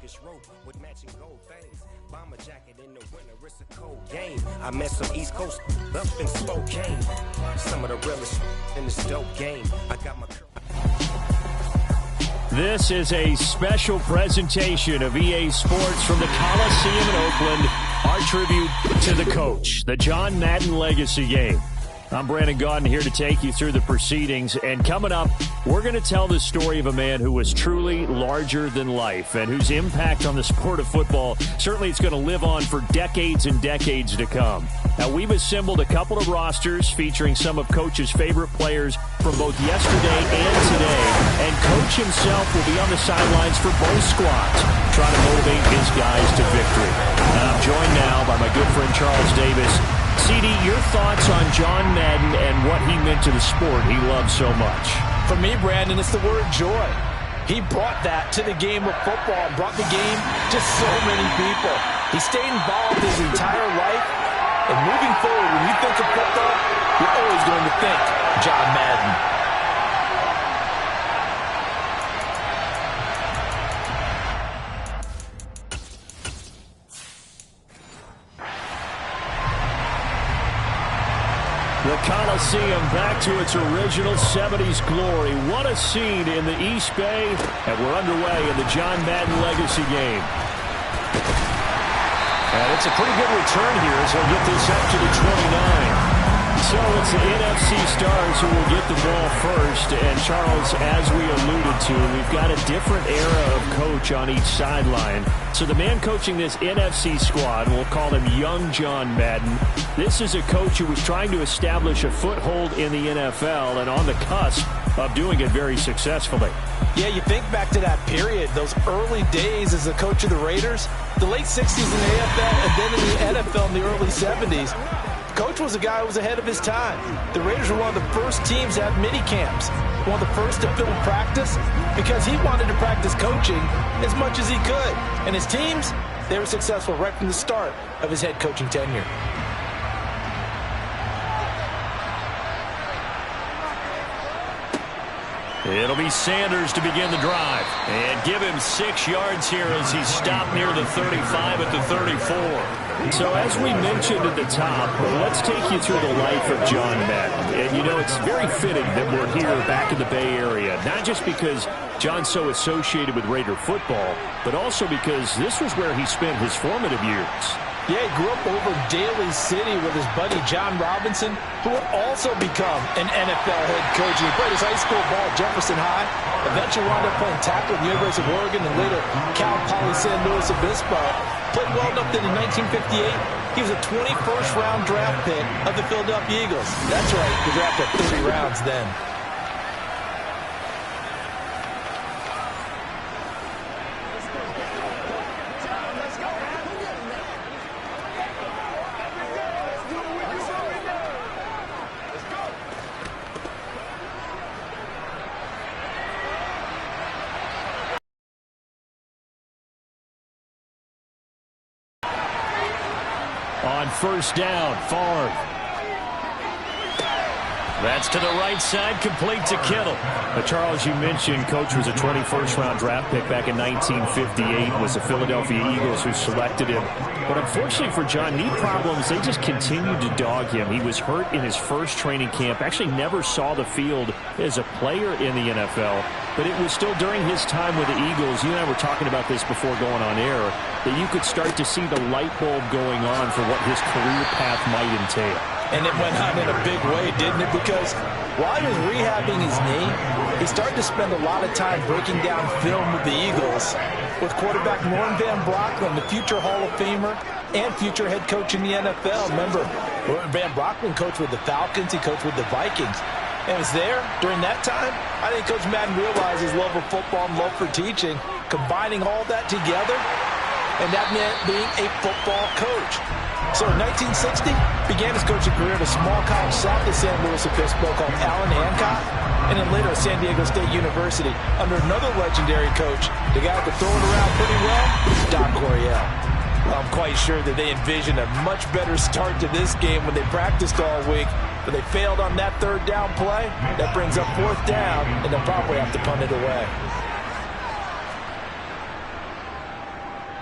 Turkish rope with matching gold things. Bomber jacket in the winter, it's a cold game. I met some East Coast up in Spokane. Some of the realest in this dope game. I got my... This is a special presentation of EA Sports from the Coliseum in Oakland. Our tribute to the coach, the John Madden Legacy Game. I'm Brandon Gaudin here to take you through the proceedings. And coming up, we're going to tell the story of a man who was truly larger than life and whose impact on the sport of football, certainly it's going to live on for decades and decades to come. Now, we've assembled a couple of rosters featuring some of Coach's favorite players from both yesterday and today. And Coach himself will be on the sidelines for both squads, trying to motivate his guys to victory. And I'm joined now by my good friend Charles Davis. CD, your thoughts on John Madden and what he meant to the sport he loved so much? For me, Brandon, it's the word joy. He brought that to the game of football and brought the game to so many people. He stayed involved his entire life. And moving forward, when you think of football, you're always going to think John Madden. The Coliseum back to its original 70s glory. What a scene in the East Bay. And we're underway in the John Madden Legacy Game. And it's a pretty good return here as he'll get this up to the 29. So it's the NFC stars who will get the ball first. And Charles, as we alluded to, we've got a different era of coach on each sideline. So the man coaching this NFC squad, we'll call him Young John Madden. This is a coach who was trying to establish a foothold in the NFL and on the cusp of doing it very successfully. Yeah, you think back to that period, those early days as a coach of the Raiders, the late 60s in the AFL and then in the NFL in the early 70s. Coach was a guy who was ahead of his time. The Raiders were one of the first teams to have mini camps, one of the first to film practice, because he wanted to practice coaching as much as he could. And his teams, they were successful right from the start of his head coaching tenure. It'll be Sanders to begin the drive. And give him 6 yards here as he's stopped near the 35 at the 34. So as we mentioned at the top, let's take you through the life of John Madden. And, you know, it's very fitting that we're here back in the Bay Area, not just because John's so associated with Raider football, but also because this was where he spent his formative years. Yeah, he grew up over Daly City with his buddy John Robinson, who would also become an NFL head coach. He played his high school ball at Jefferson High, eventually wound up playing tackle at the University of Oregon, and later Cal Poly San Luis Obispo. Played well enough that in 1958, he was a 21st round draft pick of the Philadelphia Eagles. That's right, he drafted 30 rounds then. On first down, Favre. That's to the right side, complete to Kittle. But Charles, you mentioned Coach was a 21st round draft pick back in 1958. Was the Philadelphia Eagles who selected him. But unfortunately for John, knee problems, they just continued to dog him. He was hurt in his first training camp. Actually never saw the field as a player in the NFL. But it was still during his time with the Eagles, you and I were talking about this before going on air, that you could start to see the light bulb going on for what his career path might entail. And it went on in a big way, didn't it? Because while he was rehabbing his knee, he started to spend a lot of time breaking down film with the Eagles, with quarterback Norm Van Brocklin, the future Hall of Famer and future head coach in the NFL. Remember, Norm Van Brocklin coached with the Falcons, he coached with the Vikings. And it was there, during that time, I think Coach Madden realized his love of football and love for teaching, combining all that together, and that meant being a football coach. So in 1960, began his coaching career at a small college south of San Luis Obispo called Allen Hancock, and then later at San Diego State University under another legendary coach, the guy who could throw it around pretty well, Doc Coryell. I'm quite sure that they envisioned a much better start to this game when they practiced all week, but they failed on that third down play. That brings up fourth down, and they'll probably have to punt it away.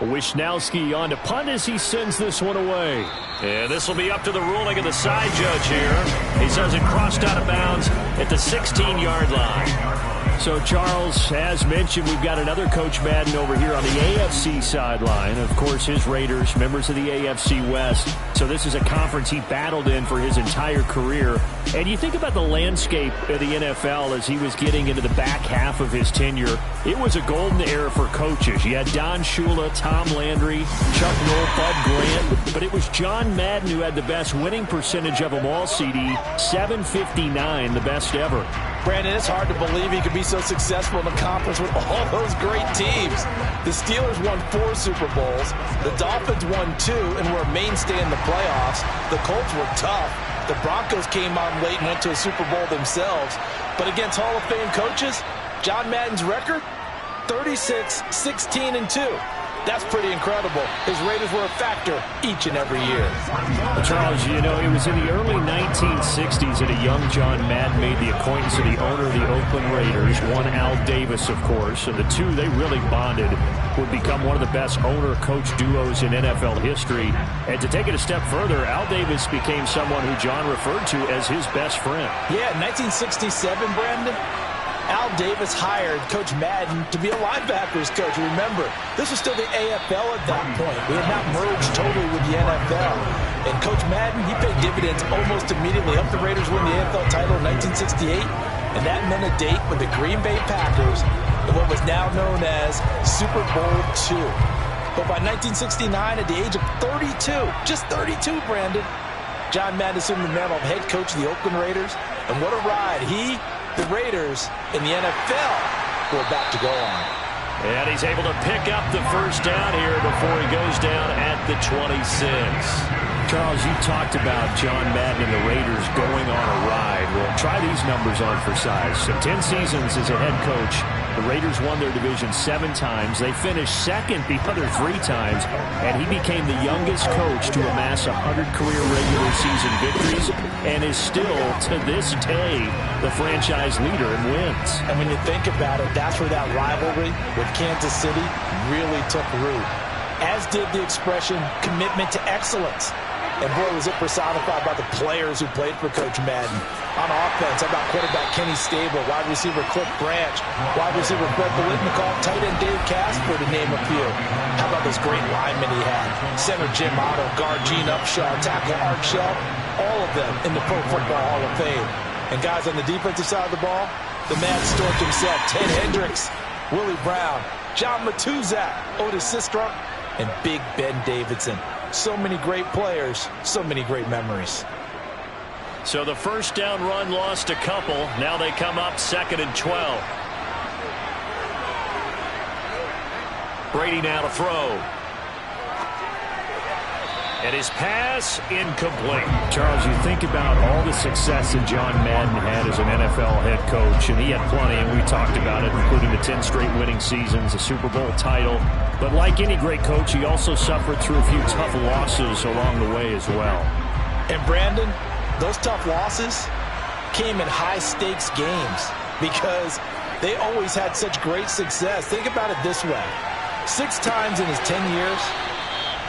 Wisnowski on to punt as he sends this one away. And this will be up to the ruling of the side judge here. He says it crossed out of bounds at the 16-yard line. So, Charles, as mentioned, we've got another Coach Madden over here on the AFC sideline. Of course, his Raiders, members of the AFC West. So this is a conference he battled in for his entire career. And you think about the landscape of the NFL as he was getting into the back half of his tenure. It was a golden era for coaches. You had Don Shula, Tom Landry, Chuck Noll, Bud Grant. But it was John Madden who had the best winning percentage of them all, CD. 759, the best ever. Brandon, it's hard to believe he could be so successful in the conference with all those great teams. The Steelers won 4 Super Bowls. The Dolphins won 2 and were a mainstay in the playoffs. The Colts were tough. The Broncos came on late and went to a Super Bowl themselves. But against Hall of Fame coaches, John Madden's record, 36, 16, and 2. That's pretty incredible. His Raiders were a factor each and every year. Charles, you know, it was in the early 1960s that a young John Madden made the acquaintance of the owner of the Oakland Raiders, one Al Davis, of course. And the two, they really bonded, would become one of the best owner-coach duos in NFL history. And to take it a step further, Al Davis became someone who John referred to as his best friend. Yeah, 1967, Brandon. Al Davis hired Coach Madden to be a linebackers coach. Remember, this was still the AFL at that point. We had not merged totally with the NFL. And Coach Madden, he paid dividends almost immediately. Helped the Raiders win the AFL title in 1968. And that meant a date with the Green Bay Packers in what was now known as Super Bowl II. But by 1969, at the age of 32, just 32, Brandon, John Madden assumed the mantle of head coach of the Oakland Raiders. And what a ride he, the Raiders, in the NFL were about to go on. And he's able to pick up the first down here before he goes down at the 26. Charles, you talked about John Madden and the Raiders going on a ride. Well, try these numbers on for size. So 10 seasons as a head coach. The Raiders won their division 7 times. They finished second the other 3 times. And he became the youngest coach to amass 100 career regular season victories and is still, to this day, the franchise leader in wins. And when you think about it, that's where that rivalry with Kansas City really took root. As did the expression, commitment to excellence. And boy, was it personified by the players who played for Coach Madden. On offense, how about quarterback Kenny Stable, wide receiver Cliff Branch, wide receiver Fred Biletnikoff, tight end Dave Casper, to name a few. How about those great linemen he had? Center Jim Otto, guard Gene Upshaw, tackle Art Shell, all of them in the Pro Football Hall of Fame. And guys on the defensive side of the ball, the man stork himself, Ted Hendricks, Willie Brown, John Matuzak, Otis Sistrunk, and Big Ben Davidson. So many great players, so many great memories. So the first down run lost a couple. Now they come up 2nd and 12. Brady now to throw. And his pass incomplete. Charles, you think about all the success that John Madden had as an NFL head coach, and he had plenty, and we talked about it, including the 10 straight winning seasons, a Super Bowl title. But like any great coach, he also suffered through a few tough losses along the way as well. And Brandon, those tough losses came in high-stakes games because they always had such great success. Think about it this way. 6 times in his 10 years,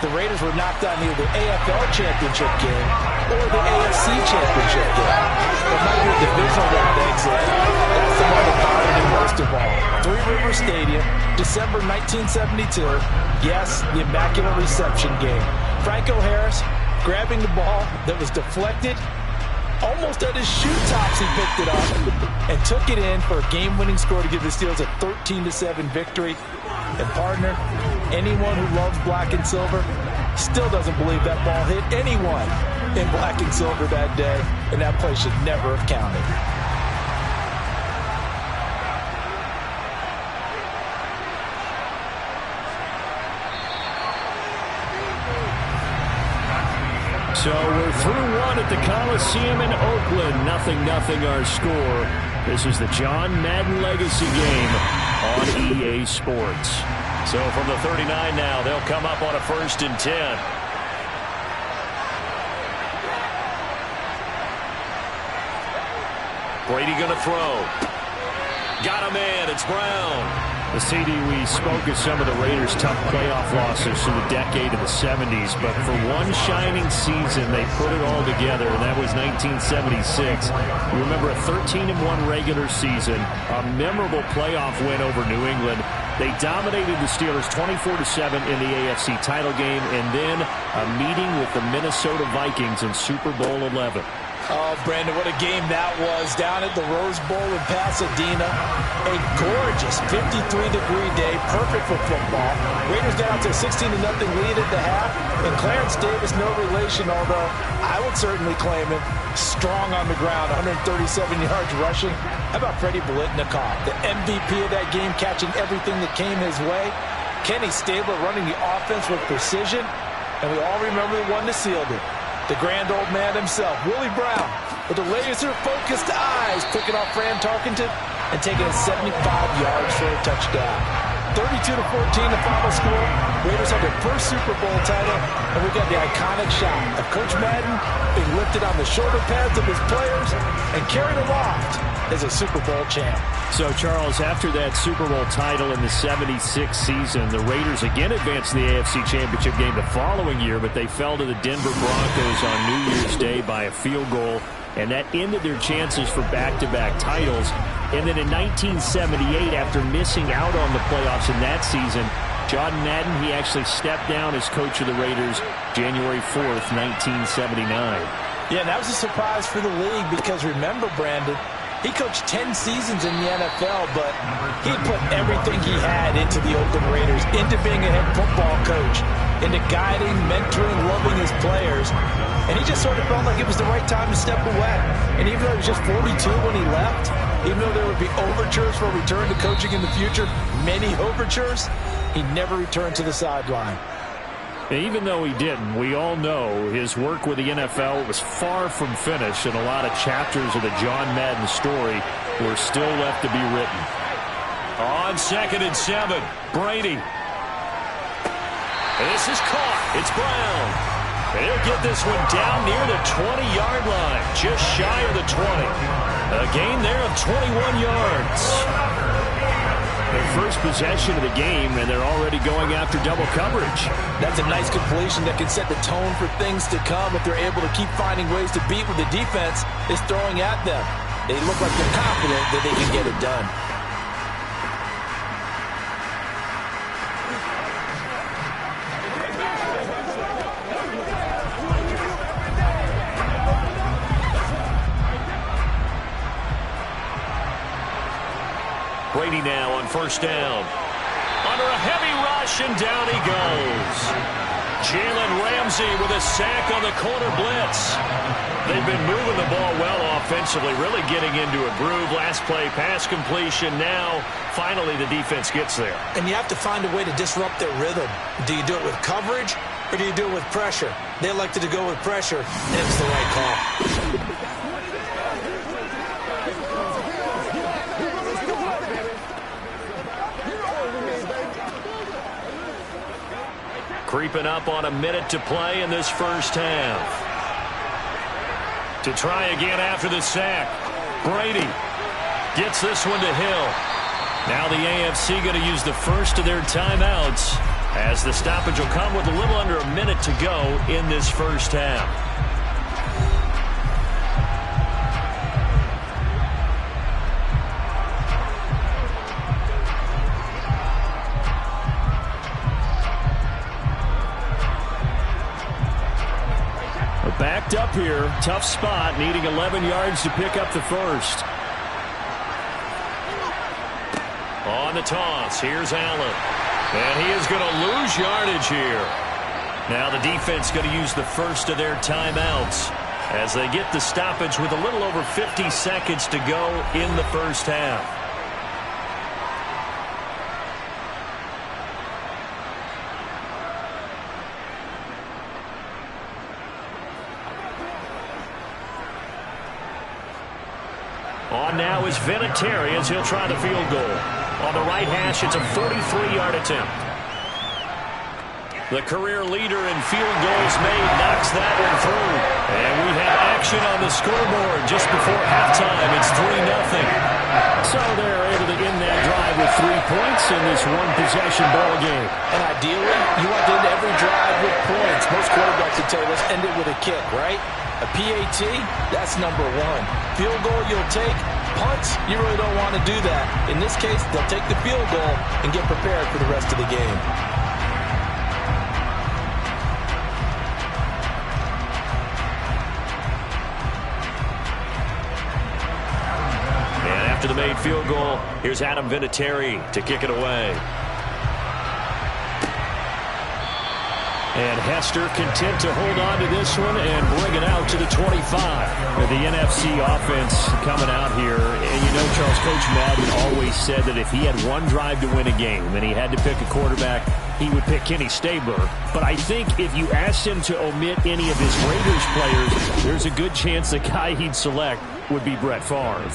the Raiders were knocked out in either the AFL championship game or the AFC championship game. It might be a divisional round exit. That's the one that bothered him most of all. Three River Stadium, December 1972. Yes, the Immaculate Reception game. Franco Harris grabbing the ball that was deflected. Almost at his shoe tops, he picked it up and took it in for a game-winning score to give the Steelers a 13-7 victory. And partner, anyone who loves black and silver still doesn't believe that ball hit anyone in black and silver that day, and that play should never have counted. So we're through one at the Coliseum in Oakland. 0-0 our score. This is the John Madden Legacy game on EA Sports. So from the 39 now, they'll come up on a 1st and 10. Brady going to throw. Got a man. It's Brown. The CD, we spoke of some of the Raiders' tough playoff losses through the decade of the 70s, but for one shining season, they put it all together, and that was 1976. You remember a 13-1 regular season, a memorable playoff win over New England. They dominated the Steelers 24-7 in the AFC title game, and then a meeting with the Minnesota Vikings in Super Bowl 11. Oh, Brandon, what a game that was down at the Rose Bowl in Pasadena. A gorgeous 53-degree day, perfect for football. Raiders got out to a 16-0 lead at the half, and Clarence Davis, no relation, although I would certainly claim him, strong on the ground, 137 yards rushing. How about Freddie Biletnikoff, the MVP of that game, catching everything that came his way? Kenny Stabler running the offense with precision, and we all remember the one that sealed it. The grand old man himself, Willie Brown, with the laser-focused eyes, picking off Fran Tarkenton and taking it 75 yards for a touchdown. 32-14 the final score. Raiders have their first Super Bowl title, and we got the iconic shot of Coach Madden being lifted on the shoulder pads of his players and carried aloft as a Super Bowl champ. So, Charles, after that Super Bowl title in the 76 season, the Raiders again advanced to the AFC Championship game the following year, but they fell to the Denver Broncos on New Year's Day by a field goal, and that ended their chances for back-to-back titles. And then in 1978, after missing out on the playoffs in that season, John Madden, he actually stepped down as coach of the Raiders January 4th, 1979. Yeah, that was a surprise for the league because remember, Brandon, he coached 10 seasons in the NFL, but he put everything he had into the Oakland Raiders, into being a head football coach, into guiding, mentoring, loving his players. And he just sort of felt like it was the right time to step away. And even though he was just 42 when he left, even though there would be overtures for a return to coaching in the future, many overtures, he never returned to the sideline. Even though he didn't, we all know his work with the NFL was far from finished, and a lot of chapters of the John Madden story were still left to be written. On 2nd and 7, Brady. This is caught. It's Brown. And he'll get this one down near the 20-yard line, just shy of the 20. A gain there of 21 yards. Their first possession of the game, and they're already going after double coverage. That's a nice completion that can set the tone for things to come if they're able to keep finding ways to beat what the defense is throwing at them. They look like they're confident that they can get it done. Brady now on 1st down. Under a heavy rush, and down he goes. Jalen Ramsey with a sack on the corner blitz. They've been moving the ball well offensively, really getting into a groove. Last play, pass completion. Now, finally, the defense gets there. And you have to find a way to disrupt their rhythm. Do you do it with coverage, or do you do it with pressure? They elected to go with pressure, and it's the right call. Creeping up on a minute to play in this first half. To try again after the sack. Brady gets this one to Hill. Now the AFC going to use the first of their timeouts, as the stoppage will come with a little under a minute to go in this first half. Backed up here, tough spot, needing 11 yards to pick up the first. On the toss, here's Allen. And he is going to lose yardage here. Now the defense going to use the first of their timeouts as they get the stoppage with a little over 50 seconds to go in the first half. On now is Vinatieri as he'll try the field goal. On the right hash, it's a 43-yard attempt. The career leader in field goals made knocks that one through. And we have action on the scoreboard just before halftime. It's 3-0. So they're able to end that drive with 3 points in this one-possession ball game. And ideally, you want to end every drive with points. Most quarterbacks would tell you, let's end it with a kick, right? A PAT, that's number one. Field goal you'll take. Punts, you really don't want to do that. In this case, they'll take the field goal and get prepared for the rest of the game. And after the made field goal, here's Adam Vinatieri to kick it away. And Hester content to hold on to this one and bring it out to the 25. The NFC offense coming out here. And you know, Charles, Coach Madden always said that if he had one drive to win a game and he had to pick a quarterback, he would pick Kenny Stabler. But I think if you asked him to omit any of his Raiders players, there's a good chance the guy he'd select would be Brett Favre.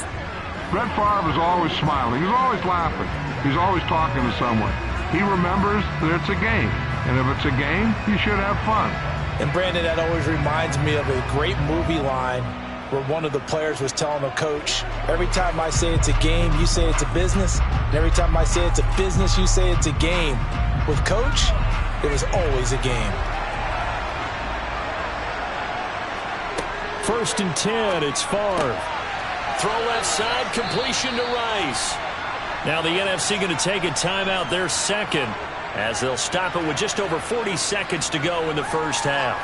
Brett Favre is always smiling. He's always laughing. He's always talking to someone. He remembers that it's a game. And if it's a game, you should have fun. And Brandon, that always reminds me of a great movie line where one of the players was telling the coach, every time I say it's a game, you say it's a business. And every time I say it's a business, you say it's a game. With Coach, it was always a game. 1st and 10, it's Favre. Throw left side, completion to Rice. Now the NFC going to take a timeout, their second, as they'll stop it with just over 40 seconds to go in the first half.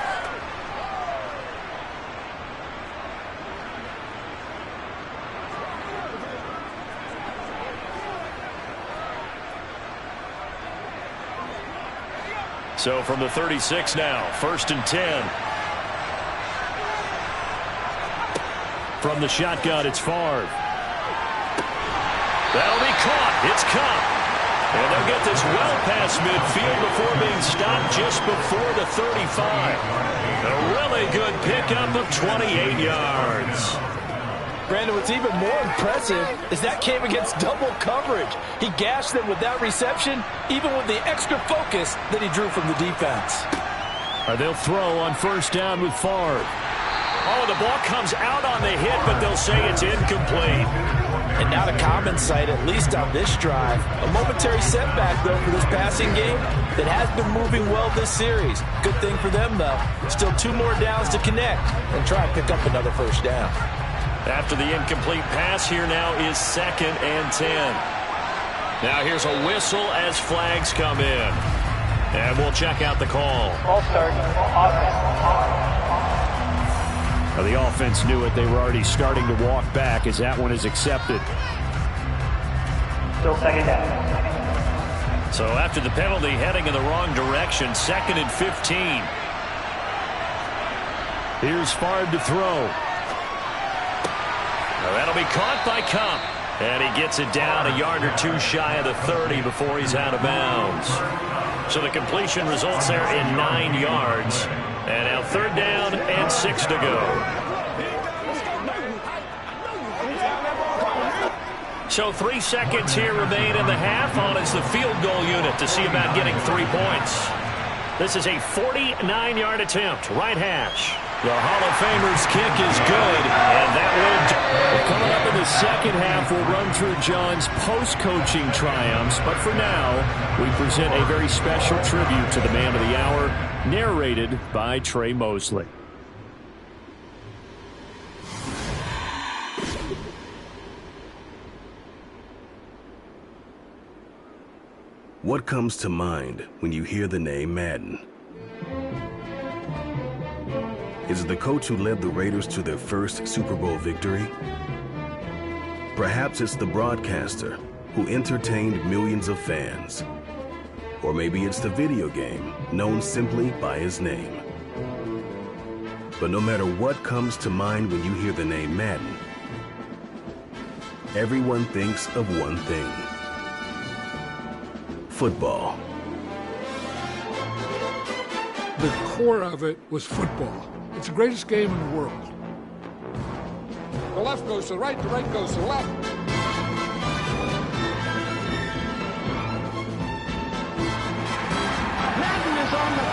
So from the 36 now, 1st and 10. From the shotgun, it's Favre. That'll be caught. It's caught. And they'll get this well past midfield before being stopped just before the 35. A really good pickup of 28 yards. Brandon, what's even more impressive is that came against double coverage. He gashed them with that reception, even with the extra focus that he drew from the defense. They'll throw on 1st down with Favre. Oh, the ball comes out on the hit, but they'll say it's incomplete. And not a common sight, at least on this drive. A momentary setback, though, for this passing game that has been moving well this series. Good thing for them, though. Still 2 more downs to connect and try and pick up another 1st down. After the incomplete pass, here now is 2nd and 10. Now here's a whistle as flags come in. And we'll check out the call. Ball start. Offense. The offense knew it. They were already starting to walk back as that one is accepted. Still 2nd down. So after the penalty, heading in the wrong direction, 2nd and 15. Here's Favre to throw. Now that'll be caught by Kupp. And he gets it down a yard or 2 shy of the 30 before he's out of bounds. So the completion results there in 9 yards. And now 3rd down and 6 to go. So 3 seconds here remain in the half. On is the field goal unit to see about getting 3 points. This is a 49-yard attempt, right hash. The Hall of Famer's kick is good, and that will. Coming up in the second half, we'll run through John's post-coaching triumphs. But for now, we present a very special tribute to the man of the hour, narrated by Trey Mosley. What comes to mind when you hear the name Madden? Is it the coach who led the Raiders to their first Super Bowl victory? Perhaps it's the broadcaster who entertained millions of fans. Or maybe it's the video game known simply by his name. But no matter what comes to mind when you hear the name Madden, everyone thinks of one thing: football. The core of it was football. It's the greatest game in the world. The left goes to the right goes to the left. Madden is on the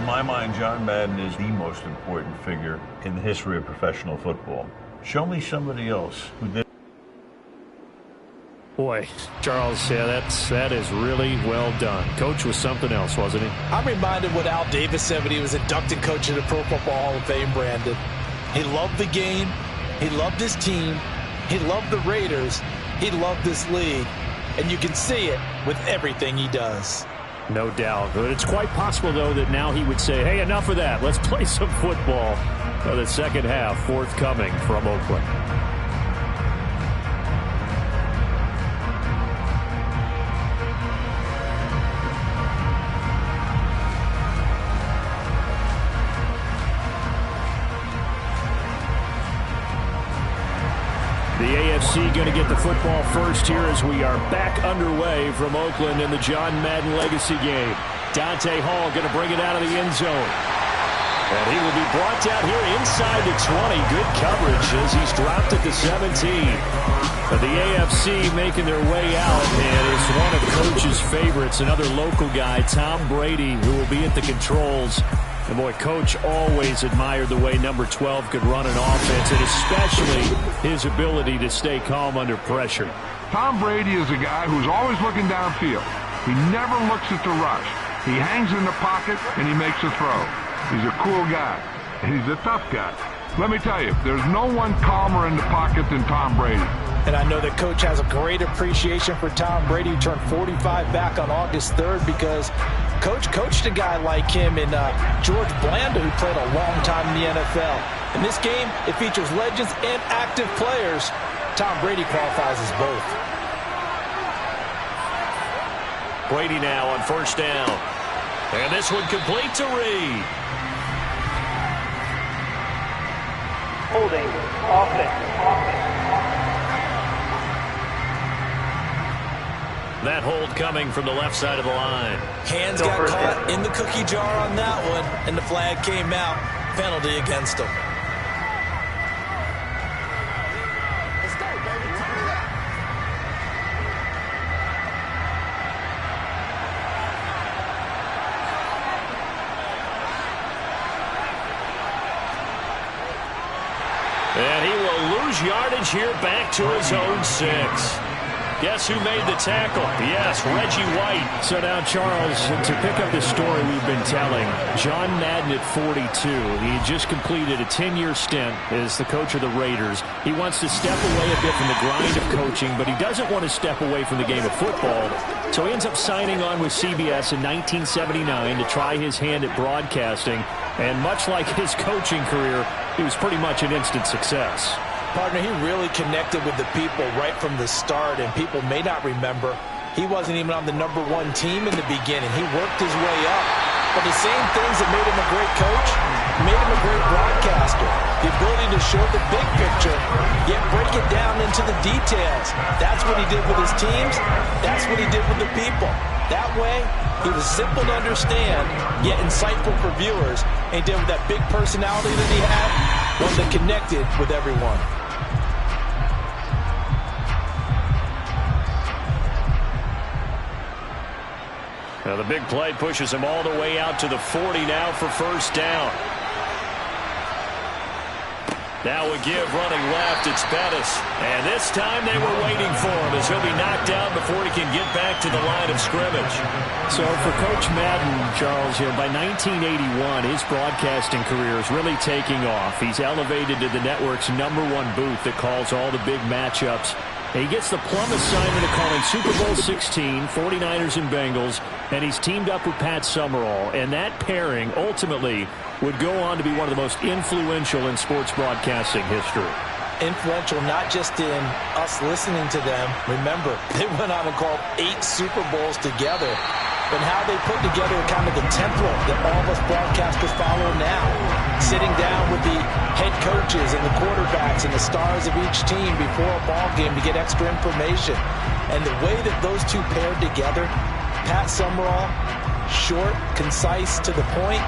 In my mind, John Madden is the most important figure in the history of professional football. Show me somebody else who did. Boy, Charles, yeah, that is really well done. Coach was something else, wasn't he? I'm reminded what Al Davis said when he was inducted coach of the Pro Football Hall of Fame, Brandon. He loved the game. He loved his team. He loved the Raiders. He loved this league. And you can see it with everything he does. No doubt. But it's quite possible, though, that now he would say, hey, enough of that. Let's play some football. The second half forthcoming from Oakland. The AFC going to get the football first here as we are back underway from Oakland in the John Madden Legacy game. Dante Hall going to bring it out of the end zone. And he will be brought down here inside the 20. Good coverage as he's dropped at the 17. But the AFC making their way out, and it's one of Coach's favorites, another local guy, Tom Brady, who will be at the controls. And boy, Coach always admired the way number 12 could run an offense, and especially his ability to stay calm under pressure. Tom Brady is a guy who's always looking downfield. He never looks at the rush. He hangs in the pocket, and he makes a throw. He's a cool guy, and he's a tough guy. Let me tell you, there's no one calmer in the pocket than Tom Brady. And I know that Coach has a great appreciation for Tom Brady, who turned 45 back on August 3rd, because Coach coached a guy like him in George Blanda, who played a long time in the NFL. In this game, it features legends and active players. Tom Brady qualifies as both. Brady now on first down. And this one complete to Reed. Holding. Offense. That hold coming from the left side of the line. Hands got caught in the cookie jar on that one, and the flag came out. Penalty against him. Let's go, baby. Turn it up. And he will lose yardage here back to his own 6. Guess who made the tackle? Yes, Reggie White. So now, Charles, to pick up the story we've been telling, John Madden at 42. He had just completed a 10-year stint as the coach of the Raiders. He wants to step away a bit from the grind of coaching, but he doesn't want to step away from the game of football. So he ends up signing on with CBS in 1979 to try his hand at broadcasting. And much like his coaching career, it was pretty much an instant success. Partner, he really connected with the people right from the start, and people may not remember, he wasn't even on the #1 team in the beginning. He worked his way up. But the same things that made him a great coach made him a great broadcaster. The ability to show the big picture, yet break it down into the details. That's what he did with his teams. That's what he did with the people. That way, he was simple to understand, yet insightful for viewers. And he did with that big personality that he had, one that connected with everyone. Now the big play pushes him all the way out to the 40 now for first down. Now we give running left, it's Bettis. And this time they were waiting for him as he'll be knocked out before he can get back to the line of scrimmage. So for Coach Madden, Charles, by 1981, his broadcasting career is really taking off. He's elevated to the network's #1 booth that calls all the big matchups. He gets the plum assignment of calling Super Bowl 16, 49ers and Bengals, and he's teamed up with Pat Summerall. And that pairing ultimately would go on to be one of the most influential in sports broadcasting history. Influential not just in us listening to them. Remember, they went on and called 8 Super Bowls together. But how they put together kind of the template that all of us broadcasters follow now. Sitting down with the head coaches and the quarterbacks and the stars of each team before a ball game to get extra information. And the way that those two paired together, Pat Summerall, short, concise, to the point,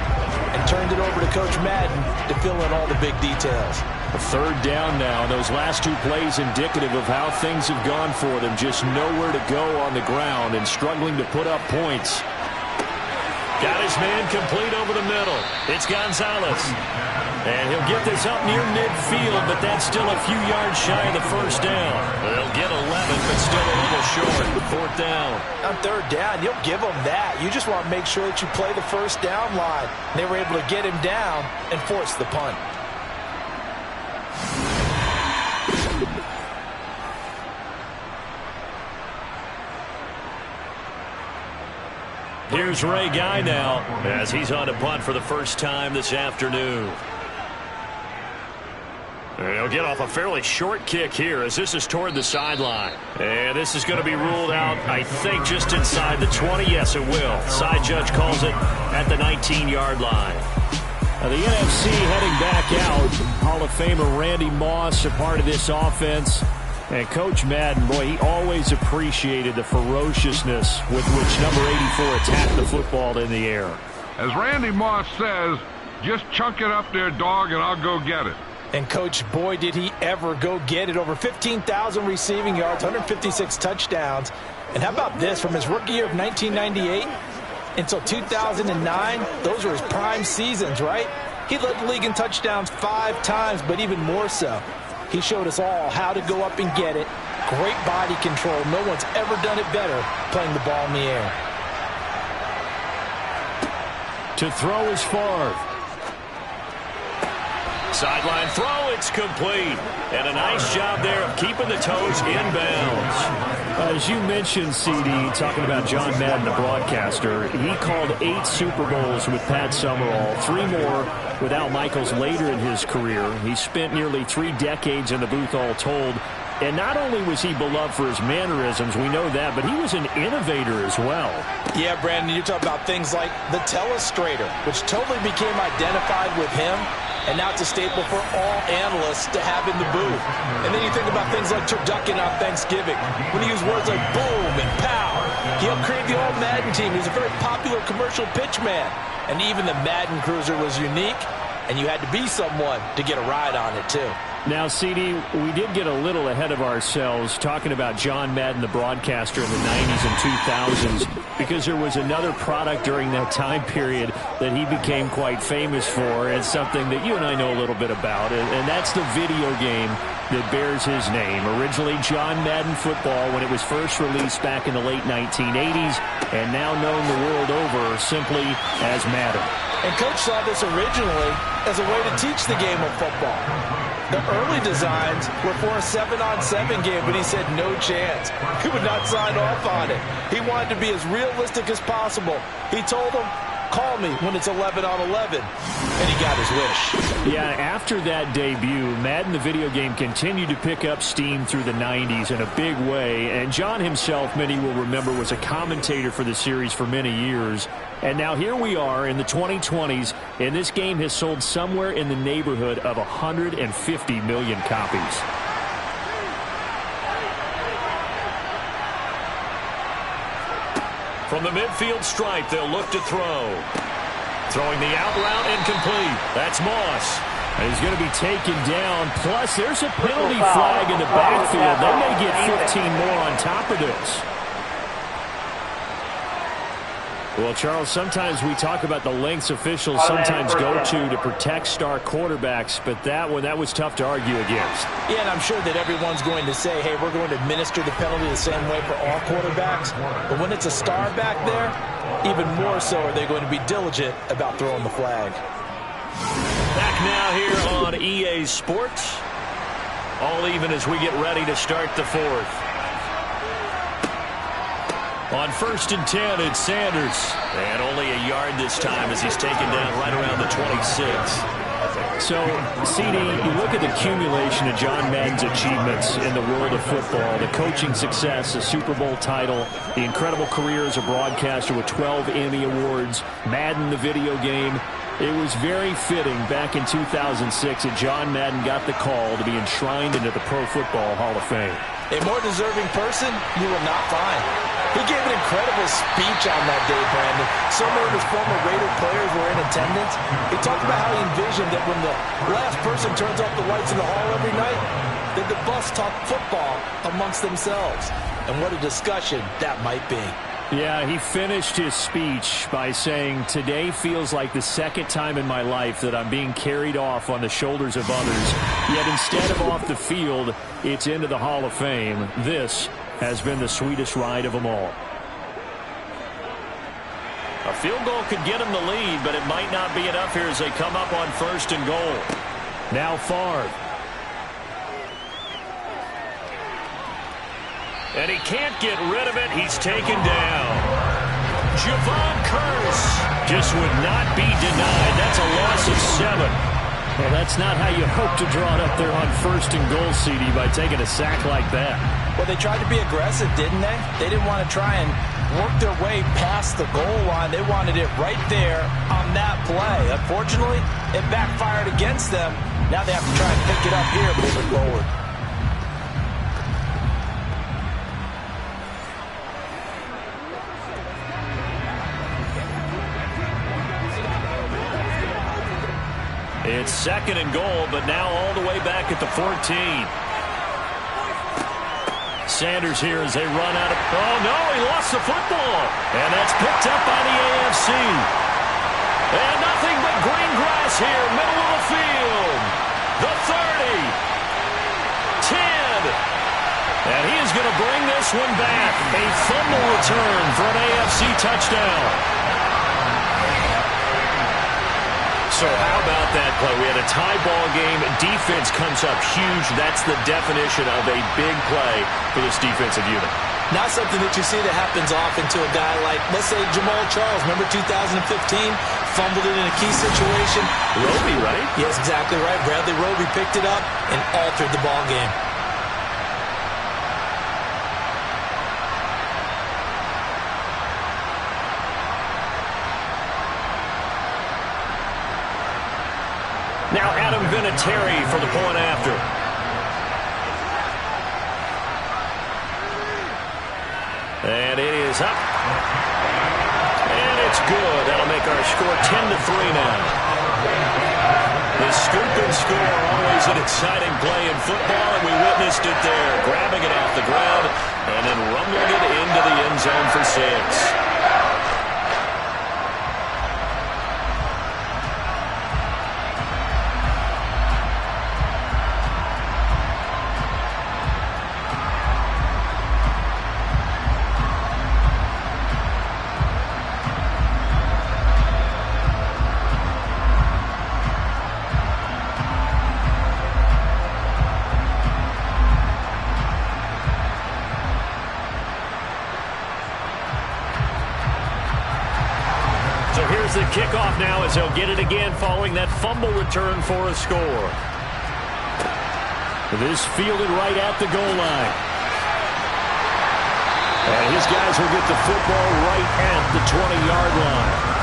and turned it over to Coach Madden to fill in all the big details. A third down now. Those last 2 plays indicative of how things have gone for them. Just nowhere to go on the ground and struggling to put up points. Got his man complete over the middle. It's Gonzalez. And he'll get this up near midfield, but that's still a few yards shy of the first down. They'll get 11, but still a little short. Fourth down. On third down, you'll give them that. You just want to make sure that you play the first down line. They were able to get him down and force the punt. Here's Ray Guy now as he's on to punt for the first time this afternoon. He'll get off a fairly short kick here as this is toward the sideline. And this is going to be ruled out, I think, just inside the 20. Yes, it will. Side judge calls it at the 19-yard line. Now the NFC heading back out. Hall of Famer Randy Moss a part of this offense. And Coach Madden, boy, he always appreciated the ferociousness with which number 84 attacked the football in the air. As Randy Moss says, just chunk it up there, dog, and I'll go get it. And, Coach, boy, did he ever go get it. Over 15,000 receiving yards, 156 touchdowns. And how about this? From his rookie year of 1998 until 2009, those were his prime seasons, right? He led the league in touchdowns 5 times, but even more so, he showed us all how to go up and get it. Great body control. No one's ever done it better playing the ball in the air. To throw is Favre. Sideline throw, it's complete. And a nice job there of keeping the toes inbounds. As you mentioned, CD, talking about John Madden, the broadcaster, he called 8 Super Bowls with Pat Summerall, 3 more with Al Michaels later in his career. He spent nearly 3 decades in the booth all told. And not only was he beloved for his mannerisms, we know that, but he was an innovator as well. Yeah, Brandon, you're talking about things like the telestrator, which totally became identified with him. And now it's a staple for all analysts to have in the booth. And then you think about things like turducken on Thanksgiving, when he used words like boom and pow. He helped create the All-Madden team. He was a very popular commercial pitch man. And even the Madden Cruiser was unique, and you had to be someone to get a ride on it, too. Now, CD, we did get a little ahead of ourselves talking about John Madden, the broadcaster in the 90s and 2000s, because there was another product during that time period that he became quite famous for, and something that you and I know a little bit about, and that's the video game that bears his name. Originally John Madden Football when it was first released back in the late 1980s, and now known the world over simply as Madden. And Coach saw this originally as a way to teach the game of football. The early designs were for a 7-on-7 game, but he said no chance. He would not sign off on it. He wanted to be as realistic as possible. He told them, call me when it's 11-on-11. And he got his wish. Yeah, after that debut, Madden the video game continued to pick up steam through the 90s in a big way. And John himself, many will remember, was a commentator for the series for many years. And now here we are in the 2020s, and this game has sold somewhere in the neighborhood of 150 million copies. From the midfield stripe, they'll look to throw. Throwing the out route incomplete. That's Moss. And he's going to be taken down. Plus, there's a penalty flag in the backfield. They may get 15 more on top of this. Well, Charles, sometimes we talk about the lengths officials sometimes go to protect star quarterbacks, but that one, that was tough to argue against. Yeah, and I'm sure that everyone's going to say, hey, we're going to administer the penalty the same way for all quarterbacks. But when it's a star back there, even more so are they going to be diligent about throwing the flag. Back now here on EA Sports. All even as we get ready to start the fourth. On 1st and 10, it's Sanders. And only a yard this time as he's taken down right around the 26. So, CD, you look at the accumulation of John Madden's achievements in the world of football, the coaching success, a Super Bowl title, the incredible career as a broadcaster with 12 Emmy Awards, Madden the video game. It was very fitting back in 2006 that John Madden got the call to be enshrined into the Pro Football Hall of Fame. A more deserving person you will not find. He gave an incredible speech on that day, Brandon. So many of his former Raider players were in attendance. He talked about how he envisioned that when the last person turns off the lights in the hall every night, that the bus talk football amongst themselves. And what a discussion that might be. Yeah, he finished his speech by saying, "Today feels like the second time in my life that I'm being carried off on the shoulders of others. Yet instead of off the field, it's into the Hall of Fame. This has been the sweetest ride of them all." A field goal could get him the lead, but it might not be enough here as they come up on 1st and goal. Now Favre. And he can't get rid of it. He's taken down. Javon Curse just would not be denied. That's a loss of 7. Well, that's not how you hope to draw it up there on 1st and goal, CD, by taking a sack like that. Well, they tried to be aggressive, didn't they? They didn't want to try and work their way past the goal line. They wanted it right there on that play. Unfortunately, it backfired against them. Now they have to try and pick it up here moving forward. It's 2nd and goal, but now all the way back at the 14. Sanders here as they run out of... Oh, no, he lost the football. And that's picked up by the AFC. And nothing but green grass here, middle of the field. The 30. 10. And he is going to bring this one back. A fumble return for an AFC touchdown. So how about that play? We had a tie ball game. Defense comes up huge. That's the definition of a big play for this defensive unit. Not something that you see that happens often to a guy like, let's say, Jamal Charles. Remember 2015? Fumbled it in a key situation. Roby, right? Yes, exactly right. Bradley Roby picked it up and altered the ball game. Now Adam Vinatieri for the point after. And it is up. And it's good. That'll make our score 10-3 now. The scoop and score, always an exciting play in football, and we witnessed it there. Grabbing it off the ground and then rumbling it into the end zone for 6. The kickoff now as they'll get it again following that fumble return for a score. This fielded right at the goal line. And his guys will get the football right at the 20-yard line.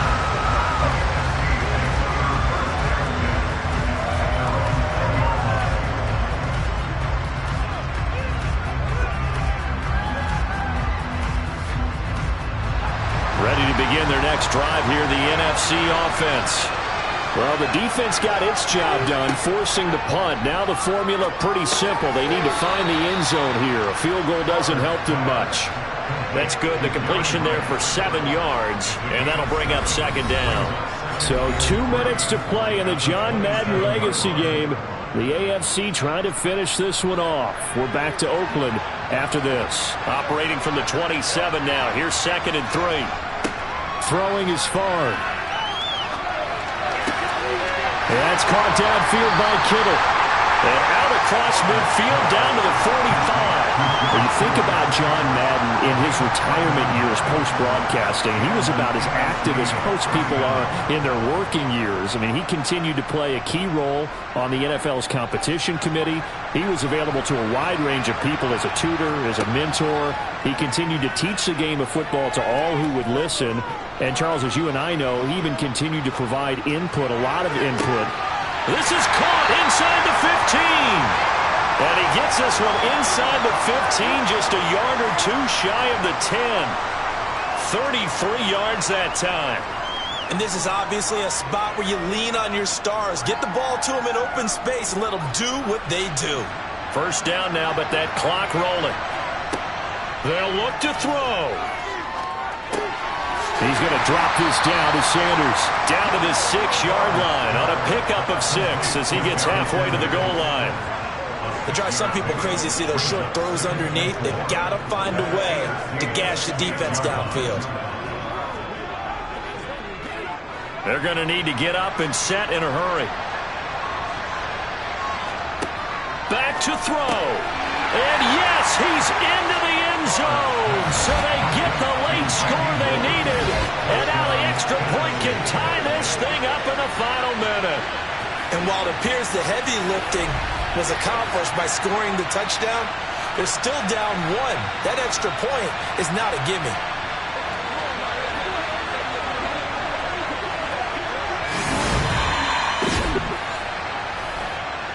Ready to begin their next drive here, the NFC offense. Well, the defense got its job done, forcing the punt. Now the formula pretty simple. They need to find the end zone here. A field goal doesn't help them much. That's good. The completion there for 7 yards, and that'll bring up 2nd down. So 2 minutes to play in the John Madden Legacy game. The AFC trying to finish this one off. We're back to Oakland after this. Operating from the 27 now. Here's 2nd and 3. Throwing is Favre. That's caught downfield by Kittle. And out across midfield down to the 45. When you think about John Madden in his retirement years post-broadcasting, he was about as active as most people are in their working years. I mean, he continued to play a key role on the NFL's competition committee. He was available to a wide range of people as a tutor, as a mentor. He continued to teach the game of football to all who would listen. And, Charles, as you and I know, he even continued to provide input, a lot of input. This is caught inside the 15. And he gets this one inside the 15, just a yard or two shy of the 10. 33 yards that time. And this is obviously a spot where you lean on your stars. Get the ball to them in open space and let them do what they do. 1st down now, but that clock rolling. They'll look to throw. He's going to drop this down to Sanders. Down to the 6-yard line on a pickup of 6 as he gets halfway to the goal line. It drives some people crazy to see those short throws underneath. They've got to find a way to gash the defense downfield. They're going to need to get up and set in a hurry. Back to throw. And yes, he's into the end zone. So they get the late score they needed. And now the extra point can tie this thing up in the final minute. And while it appears the heavy lifting was accomplished by scoring the touchdown, they're still down 1. That extra point is not a gimme.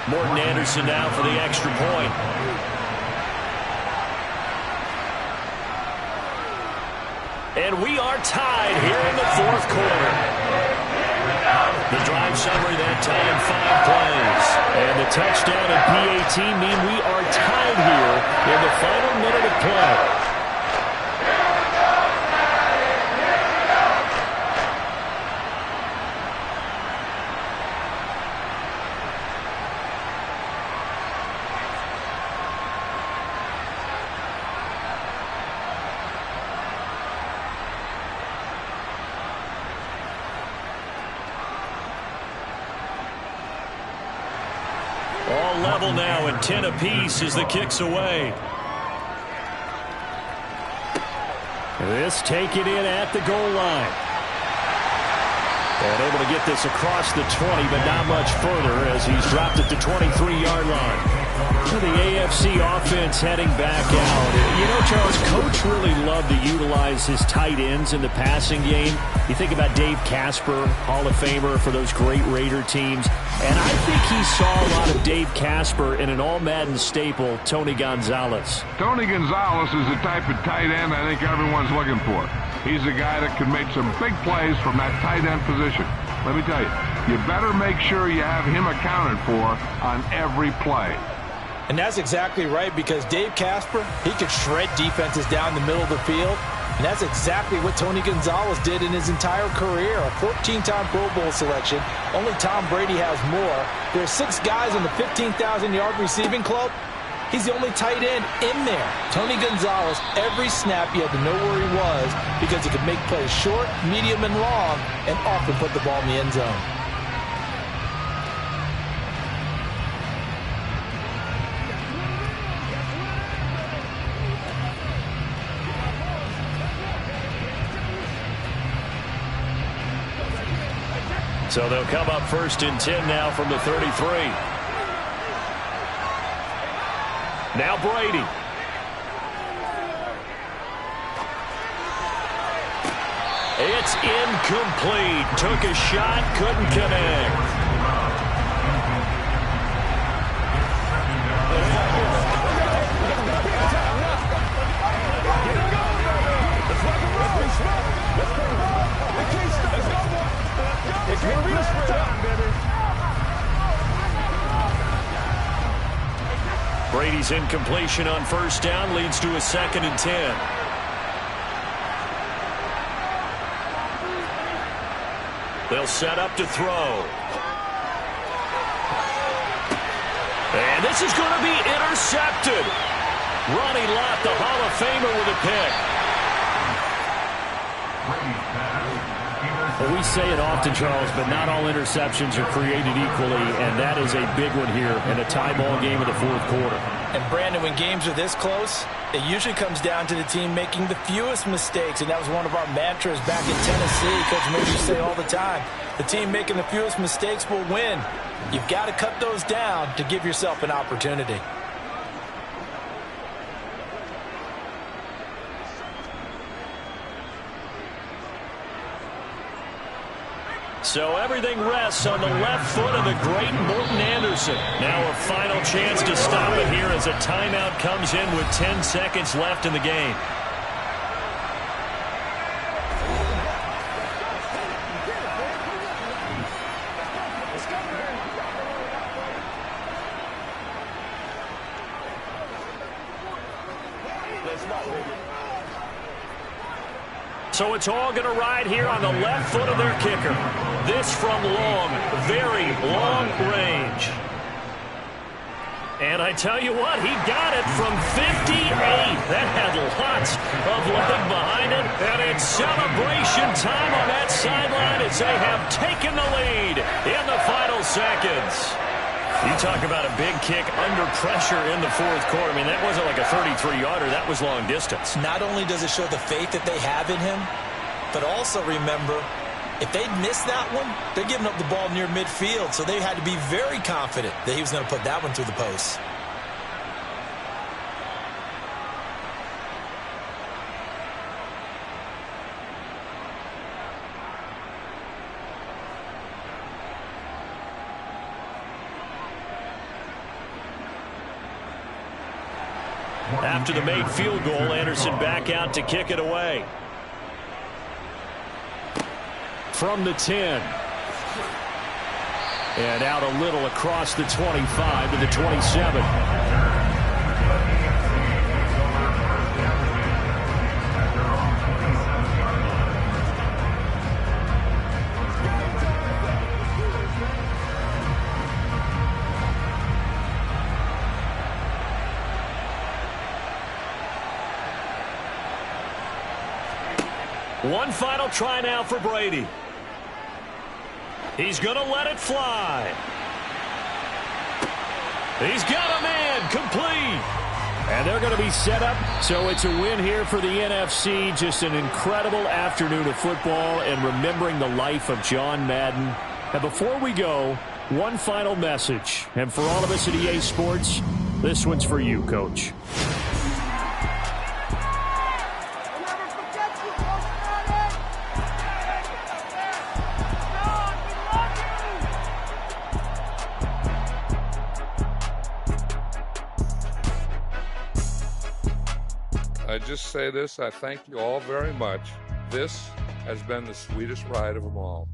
Morton Anderson now for the extra point. And we are tied here in the fourth quarter. The drive summary that time, 5 plays. And the touchdown and PAT mean we are tied here in the final minute of play. All level now, and 10 apiece as the kick's away. This taken in at the goal line. And able to get this across the 20, but not much further as he's dropped it to 23-yard line. The AFC offense heading back out. You know, Charles, Coach really loved to utilize his tight ends in the passing game. You think about Dave Casper, Hall of Famer for those great Raider teams. And I think he saw a lot of Dave Casper in an all-Madden staple, Tony Gonzalez. Tony Gonzalez is the type of tight end I think everyone's looking for. He's a guy that can make some big plays from that tight end position. Let me tell you, you better make sure you have him accounted for on every play. And that's exactly right, because Dave Casper, he could shred defenses down the middle of the field. And that's exactly what Tony Gonzalez did in his entire career. A 14-time Pro Bowl selection. Only Tom Brady has more. There are 6 guys on the 15,000-yard receiving club. He's the only tight end in there. Tony Gonzalez, every snap you had to know where he was because he could make plays short, medium, and long, and often put the ball in the end zone. So they'll come up 1st and 10 now from the 33. Now Brady. It's incomplete. Took a shot, couldn't connect. Brady's incompletion on 1st down leads to a 2nd and 10. They'll set up to throw. And this is going to be intercepted. Ronnie Lott, the Hall of Famer, with a pick. Well, we say it often, Charles, but not all interceptions are created equally, and that is a big one here in a tie ball game in the fourth quarter. And, Brandon, when games are this close, it usually comes down to the team making the fewest mistakes, and that was one of our mantras back in Tennessee. Coach Major used to say all the time, the team making the fewest mistakes will win. You've got to cut those down to give yourself an opportunity. So everything rests on the left foot of the great Morton Anderson. Now a final chance to stop it here as a timeout comes in with 10 seconds left in the game. So it's all going to ride here on the left foot of their kicker. This from long, very long range. And I tell you what, he got it from 58. That had lots of leg behind it. And it's celebration time on that sideline as they have taken the lead in the final seconds. You talk about a big kick under pressure in the fourth quarter. I mean, that wasn't like a 33-yarder. That was long distance. Not only does it show the faith that they have in him, but also remember, if they'd missed that one, they're giving up the ball near midfield, so they had to be very confident that he was going to put that one through the post. After the made field goal, Anderson back out to kick it away. From the 10. And out a little across the 25 to the 27. One final try now for Brady. He's going to let it fly. He's got a man complete. And they're going to be set up. So it's a win here for the NFC. Just an incredible afternoon of football and remembering the life of John Madden. And before we go, one final message. And for all of us at EA Sports, this one's for you, Coach. I just say this, I thank you all very much. This has been the sweetest ride of them all.